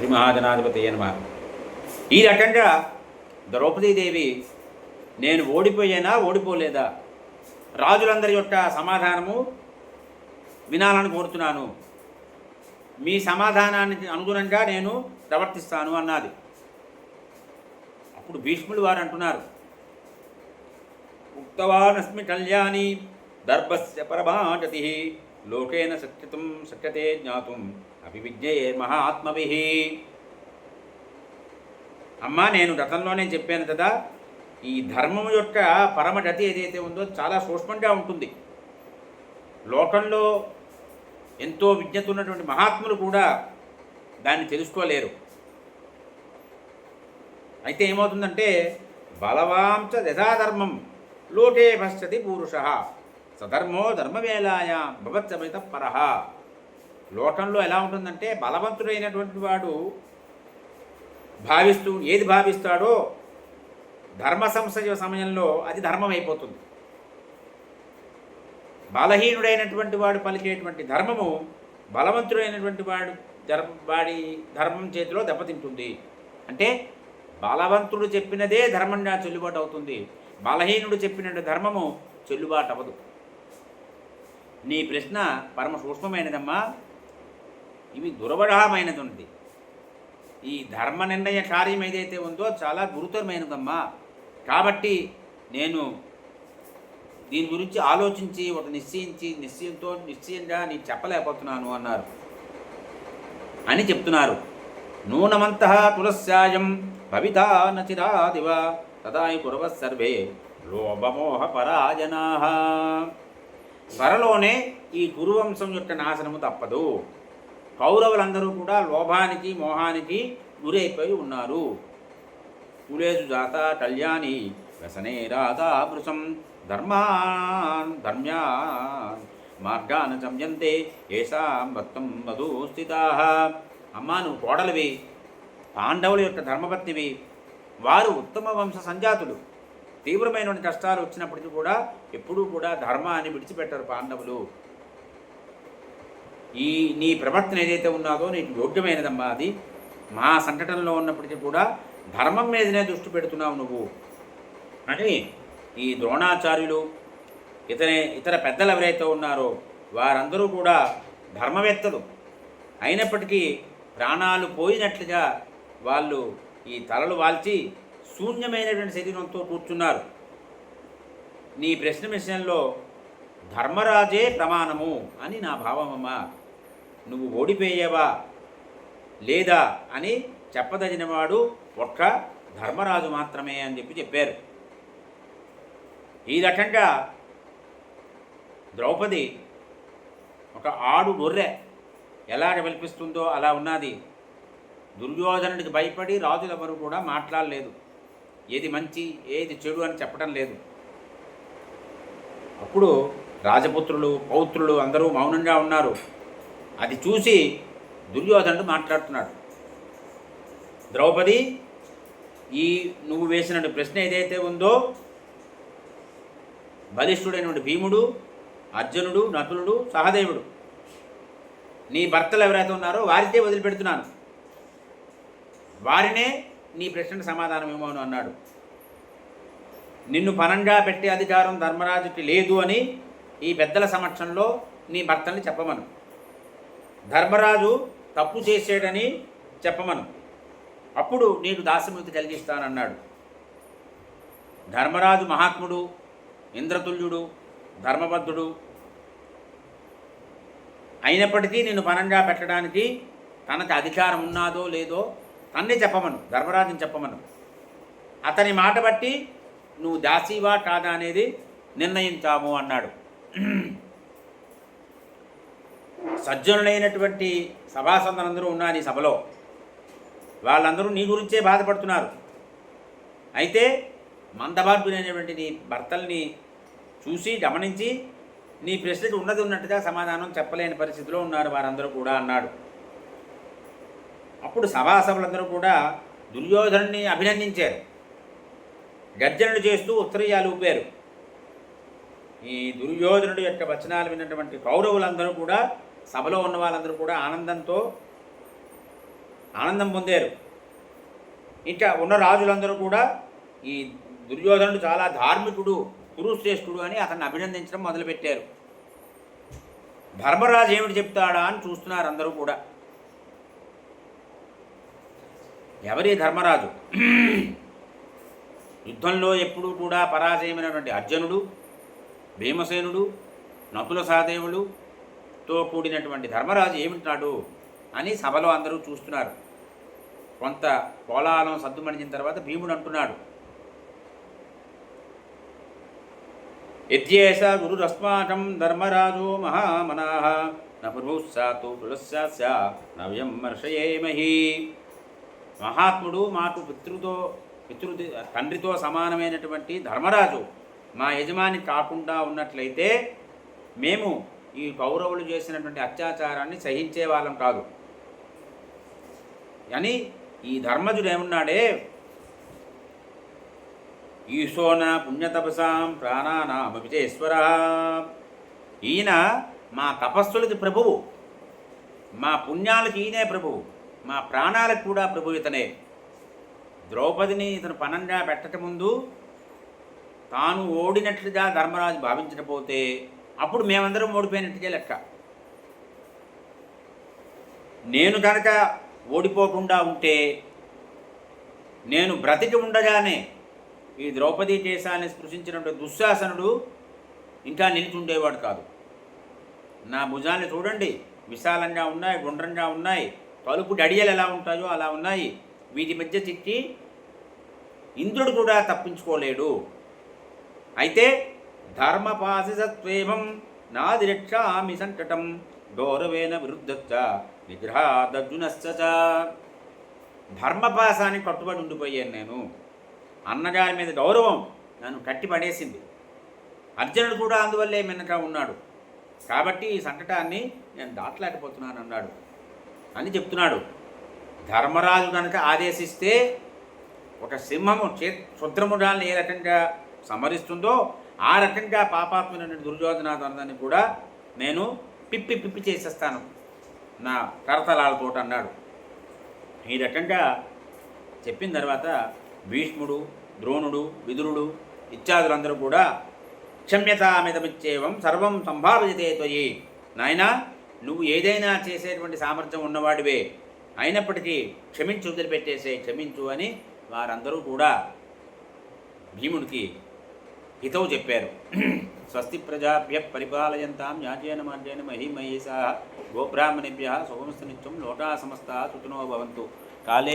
శ్రీ మహాజనాధిపతి నమః. ఈ రకంగా ద్రౌపదీదేవి నేను ఓడిపోయానా ఓడిపోలేదా, రాజులందరి యొక్క సమాధానము వినాలని కోరుతున్నాను, మీ సమాధానానికి అనుగుణంగా నేను ప్రవర్తిస్తాను అన్నది. అప్పుడు భీష్ముడు వారు అంటున్నారు, ఉక్తవానస్మి కళ్యాణి దర్భస్య పరమాగతి లోకేన సత్యతం సత్యతే జ్ఞాతుం అభివిజ్ఞే మహాత్మభిః. అమ్మా, నేను గతంలోనే చెప్పాను కదా, ఈ ధర్మం యొక్క పరమగతి ఏదైతే ఉందో చాలా సూక్ష్మంగా ఉంటుంది. లోకంలో ఎంతో విజ్ఞత ఉన్నటువంటి మహాత్ములు కూడా దాన్ని తెలుసుకోలేరు. అయితే ఏమవుతుందంటే, బలవాంచ యథాధర్మం లోకే పశ్యతి పురుషః సధర్మో ధర్మవేలాయ భవత్సమిత పరః. లోకంలో ఎలా ఉంటుందంటే, బలవంతుడైనటువంటి వాడు ఏది భావిస్తాడో ధర్మ సంశయ సమయంలో అది ధర్మం అయిపోతుంది. బలహీనుడైనటువంటి వాడు పలికేటువంటి ధర్మము బలవంతుడైనటువంటి వాడి ధర్మం చేతిలో దెబ్బతింటుంది. అంటే బలవంతుడు చెప్పినదే ధర్మంగా చెల్లుబాటు అవుతుంది, బలహీనుడు చెప్పిన ధర్మము చెల్లుబాటు అవ్వదు. నీ ప్రశ్న పరమ సూక్ష్మమైనదమ్మా, ఇవి దుర్వఢమైనది ఉంది. ఈ ధర్మ నిర్ణయ కార్యం ఏదైతే ఉందో చాలా గురుతరమైనదమ్మా. కాబట్టి నేను దీని గురించి ఆలోచించి ఒక నిశ్చయంగా నీకు చెప్పలేకపోతున్నాను అన్నారు అని చెప్తున్నారు. నూనమంతః తులస్యాయం భవితా నచిరాదివ తదాయి కురవ సర్వే లోభమోహ పరాజనాః. త్వరలోనే ఈ కురువంశం యొక్క నాశనము తప్పదు. కౌరవులందరూ కూడా లోభానికి మోహానికి గురైపోయి ఉన్నారు. కులేషు జాత కళ్యాణి వ్యసనే రాధా వృషం ధర్మ్యాన్ మార్గాన్ సంయంతే ఏషాం భక్తం మధు స్థితాః. అమ్మా, నువ్వు కోడలివి, పాండవుల యొక్క ధర్మపత్నివి, వారు ఉత్తమ వంశ సంజాతులు. తీవ్రమైన కష్టాలు వచ్చినప్పటికీ కూడా ఎప్పుడూ కూడా ధర్మాన్ని విడిచిపెట్టరు పాండవులు. నీ ప్రవర్తన ఏదైతే ఉన్నదో నీకు యోగ్యమైనదమ్మా. అది మా సంకటంలో ఉన్నప్పటికీ కూడా ధర్మం మీదనే దృష్టి పెడుతున్నావు నువ్వు అని ఈ ద్రోణాచార్యులు ఇతర పెద్దలు ఎవరైతే ఉన్నారో వారందరూ కూడా ధర్మవేత్తలు అయినప్పటికీ ప్రాణాలు పోయినట్లుగా వాళ్ళు ఈ తలలు వాల్చి శూన్యమైనటువంటి శరీరంతో కూర్చున్నారు. నీ ప్రశ్న విషయంలో ధర్మరాజే ప్రమాణము అని నా భావమమ్మా. నువ్వు ఓడిపోయావా లేదా అని చెప్పదగినవాడు ఒక్క ధర్మరాజు మాత్రమే అని చెప్పారు. ఈ రకంగా ద్రౌపది ఒక ఆడు గొర్రె ఎలాగ విలిపిస్తుందో అలా ఉన్నది. దుర్యోధనుడికి భయపడి రాజులెవరూ కూడా మాట్లాడలేదు. ఏది మంచి ఏది చెడు అని చెప్పడం లేదు. అప్పుడు రాజపుత్రులు పౌత్రులు అందరూ మౌనంగా ఉన్నారు. అది చూసి దుర్యోధనుడు మాట్లాడుతున్నాడు. ద్రౌపది, నువ్వు వేసిన ప్రశ్న ఏదైతే ఉందో బలిష్ఠుడైనటువంటి భీముడు, అర్జునుడు, నకులుడు, సహదేవుడు నీ భర్తలు ఎవరైతే ఉన్నారో వారితే వదిలిపెడుతున్నాను, వారినే నీ ప్రశ్నకు సమాధానం ఇవ్వను అన్నాడు. నిన్ను పనంగా పెట్టే అధికారం ధర్మరాజుకి లేదు అని ఈ పెద్దల సమక్షంలో నీ భర్తల్ని చెప్పమను. ధర్మరాజు తప్పు చేసాడని చెప్పమను, అప్పుడు నీకు దాస్యముక్తి కలిగిస్తానన్నాడు. ధర్మరాజు మహాత్ముడు, ఇంద్రతుల్యుడు, ధర్మబద్ధుడు అయినప్పటికీ నిన్ను పనంగా పెట్టడానికి తనకు అధికారం ఉన్నాదో లేదో తన్నే చెప్పమను, ధర్మరాజుని చెప్పమను. అతని మాట బట్టి నువ్వు దాసీవా కాదా అనేది నిర్ణయించాము అన్నాడు. సజ్జనులైనటువంటి సభాసందరందరూ ఉన్నారు ఈ సభలో. వాళ్ళందరూ నీ గురించే బాధపడుతున్నారు. అయితే మందభాగ్యులైనటువంటి నీ భర్తల్ని చూసి గమనించి నీ ప్రశ్నకు ఉన్నట్టుగా సమాధానం చెప్పలేని పరిస్థితిలో ఉన్నారు వారందరూ కూడా అన్నాడు. అప్పుడు సభాసభలందరూ కూడా దుర్యోధనుడిని అభినందించారు. గర్జనలు చేస్తూ ఉత్తరీయాలు ఊపారు. ఈ దుర్యోధనుడి యొక్క వచనాలు విన్నటువంటి కౌరవులందరూ కూడా, సభలో ఉన్న వాళ్ళందరూ కూడా ఆనందంతో ఆనందం పొందారు. ఇంకా ఉన్న రాజులందరూ కూడా ఈ దుర్యోధనుడు చాలా ధార్మికుడు, కురుశ్రేష్ఠుడు అని అతన్ని అభినందించడం మొదలుపెట్టారు. ధర్మరాజు ఏమిటి చెప్తాడా అని చూస్తున్నారు అందరూ కూడా. ఎవరి ధర్మరాజు? యుద్ధంలో ఎప్పుడూ కూడా పరాజయమైనటువంటి అర్జునుడు, భీమసేనుడు, నకుల సహదేవులుతో కూడినటువంటి ధర్మరాజు ఏమింటాడు అని సభలో అందరూ చూస్తున్నారు. కొంత కోలాహలం సద్దుమణించిన తర్వాత భీముడు అంటున్నాడు, యద్యేష గురురస్మాకం ధర్మరాజో మహామనాః న ప్రభుస్సాతు తులస్యాస్య నవ్యం మర్షయేమహి. మహాత్ముడు మాకు తండ్రితో సమానమైనటువంటి ధర్మరాజు మా యజమాని కాకుండా ఉన్నట్లయితే మేము ఈ కౌరవులు చేసినటువంటి అత్యాచారాన్ని సహించే వాళ్ళం కాదు అని ఈ ధర్మజుడు ఏమున్నాడే, ఈశోన పుణ్యతపసాం ప్రాణానామవిజేశ్వర. ఈయన మా తపస్సులకి ప్రభువు, మా పుణ్యాలకి ఈయనే ప్రభువు, మా ప్రాణాలకు కూడా ప్రభు ఇతనే. ద్రౌపదిని ఇతను పనంగా పెట్టక ముందు తాను ఓడినట్లుగా ధర్మరాజు భావించకపోతే అప్పుడు మేమందరం ఓడిపోయినట్టుగా లెక్క. నేను కనుక ఓడిపోకుండా ఉంటే నేను బ్రతికి ఉండగానే ఈ ద్రౌపదీ దేశాన్ని స్పృశించినటువంటి దుశ్శాసనుడు ఇంకా నిలిచి ఉండేవాడు కాదు. నా భుజాన్ని చూడండి, విశాలంగా ఉన్నాయి, గుండ్రంగా ఉన్నాయి, తలుపు గడియలు ఎలా ఉంటాయో అలా ఉన్నాయి. వీటి మధ్య చిక్కి ఇంద్రుడు కూడా తప్పించుకోలేడు. అయితే ధర్మపాశిసత్వేమం నాదిరక్షామి సంకటం గౌరవేన విరుద్ధచ్చ నిగ్రహాదర్జునశ్చ. ధర్మపాశానికి కట్టుబడి ఉండిపోయాను నేను. అన్నగారి మీద గౌరవం నన్ను కట్టి పడేసింది. అర్జునుడు కూడా అందువల్లే మిన్నగా ఉన్నాడు. కాబట్టి ఈ సంకటాన్ని నేను దాటలేకపోతున్నాను అన్నాడు అని చెప్తున్నాడు. ధర్మరాజు కనుక ఆదేశిస్తే ఒక సింహము క్షుద్రముడాలను ఏ రకంగా సమరిస్తుందో ఆ రకంగా పాపాత్మైన దుర్యోధనాన్ని కూడా నేను పిప్పి చేసేస్తాను నా కరతలాలతో అన్నాడు. ఈ రకంగా చెప్పిన తర్వాత భీష్ముడు, ద్రోణుడు, విదురుడు ఇత్యాదులందరూ కూడా క్షమ్యతామిదమిచ్చేవం సర్వం సంభావ్యతే త్వయి. నాయనా, నువ్వు ఏదైనా చేసేటువంటి సామర్థ్యం ఉన్నవాడివే, అయినప్పటికీ క్షమించు, క్షమించు అని వారందరూ కూడా భీముడికి హితవు చెప్పారు. స్వస్తి ప్రజాభ్య పరిపాలయంతాం న్యాయేన మార్గేణ మహీమహేషాః గోబ్రాహ్మణేభ్యः శుభమస్తు నిత్యం లోకా సమస్తాః సుఖినో భవంతు. కాలే